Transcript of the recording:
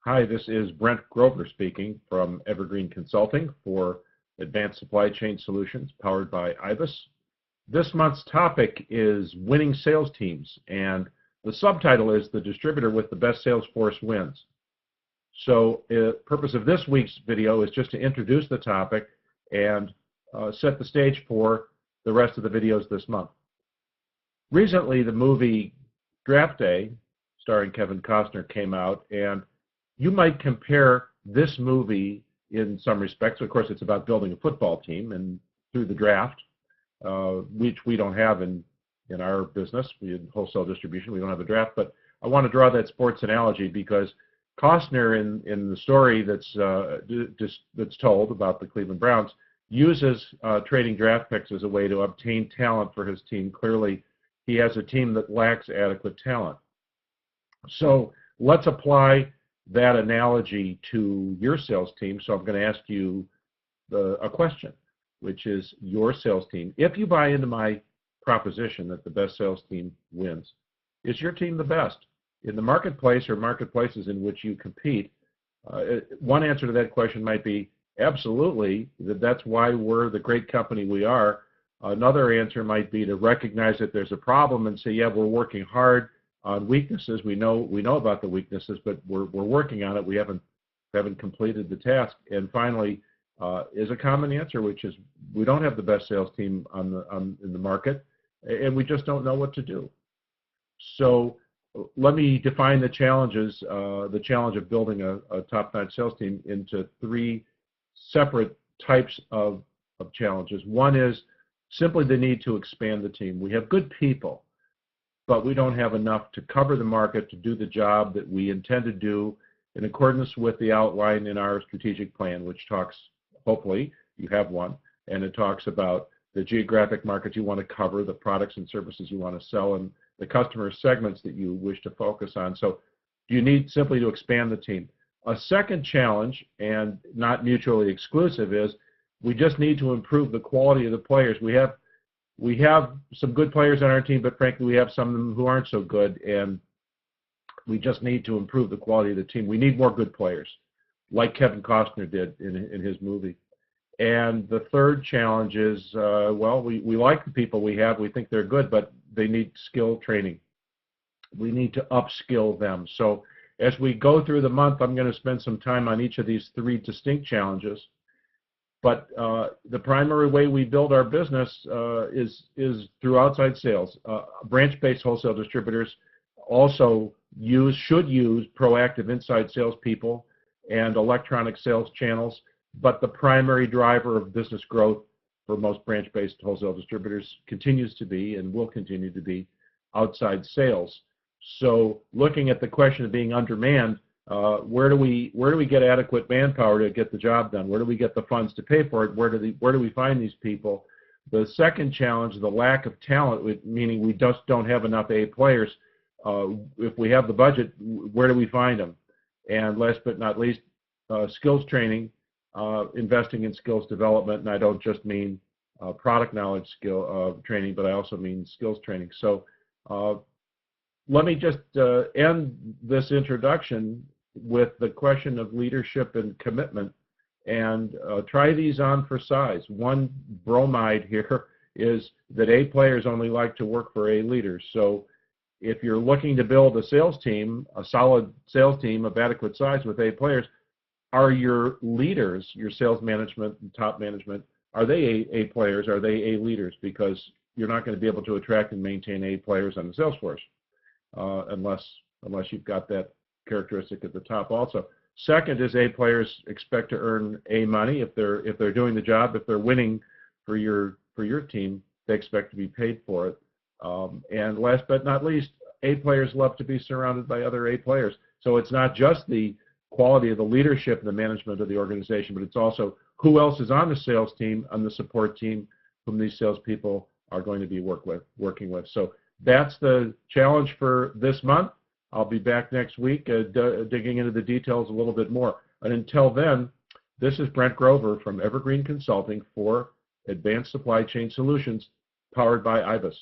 Hi, this is Brent Grover speaking from Evergreen Consulting for Advanced Supply Chain Solutions powered by IBIS. This month's topic is winning sales teams, and the subtitle is The Distributor with the Best Sales Force Wins. So the purpose of this week's video is just to introduce the topic and set the stage for the rest of the videos this month. Recently, the movie Draft Day, starring Kevin Costner, came out, and you might compare this movie in some respects. Of course, it's about building a football team and through the draft, which we don't have in our business. We in wholesale distribution, we don't have a draft. But I want to draw that sports analogy because Costner, in the story that's told about the Cleveland Browns, uses trading draft picks as a way to obtain talent for his team. Clearly, he has a team that lacks adequate talent. So let's apply that analogy to your sales team. So I'm going to ask you a question, which is your sales team. If you buy into my proposition that the best sales team wins, is your team the best in the marketplace or marketplaces in which you compete? One answer to that question might be absolutely, that's why we're the great company we are. Another answer might be to recognize that there's a problem and say, yeah, we're working hard on weaknesses. We know about the weaknesses, but we're working on it. We haven't completed the task. And finally, is a common answer, which is we don't have the best sales team in the market, and we just don't know what to do. So let me define the challenges, the challenge of building a top-notch sales team into three separate types of challenges. One is simply the need to expand the team. We have good people, but we don't have enough to cover the market to do the job that we intend to do in accordance with the outline in our strategic plan, which talks, hopefully, you have one, and it talks about the geographic markets you want to cover, the products and services you want to sell, and the customer segments that you wish to focus on. So you need simply to expand the team. A second challenge, and not mutually exclusive, is we just need to improve the quality of the players. We have some good players on our team, but frankly, we have some of them who aren't so good, and we just need to improve the quality of the team. We need more good players, like Kevin Costner did in his movie. And the third challenge is, well, we like the people we have. We think they're good, but they need skill training. We need to upskill them. So as we go through the month, I'm going to spend some time on each of these three distinct challenges. But the primary way we build our business is through outside sales. Branch-based wholesale distributors also should use proactive inside salespeople and electronic sales channels. But the primary driver of business growth for most branch-based wholesale distributors continues to be and will continue to be outside sales. So looking at the question of being undermanned, where do we get adequate manpower to get the job done? Where do we get the funds to pay for it? Where do we find these people? The second challenge, the lack of talent, meaning we just don't have enough A players. If we have the budget, where do we find them? And last but not least, skills training, investing in skills development, and I don't just mean product knowledge training, but I also mean skills training. So let me just end this introduction with the question of leadership and commitment, and try these on for size. One bromide here is that A players only like to work for A leaders. So if you're looking to build a sales team, a solid sales team of adequate size with A players, are your leaders, your sales management and top management, are they A players? Are they A leaders? Because you're not going to be able to attract and maintain A players on the sales force unless you've got that characteristic at the top also. Second is A players expect to earn A money if they're doing the job. If they're winning for your team, they expect to be paid for it. And last but not least, A players love to be surrounded by other A players. So it's not just the quality of the leadership and the management of the organization, but it's also who else is on the sales team, on the support team, whom these salespeople are going to be working with. So that's the challenge for this month. I'll be back next week digging into the details a little bit more. And until then, this is Brent Grover from Evergreen Consulting for Advanced Supply Chain Solutions, powered by IBIS.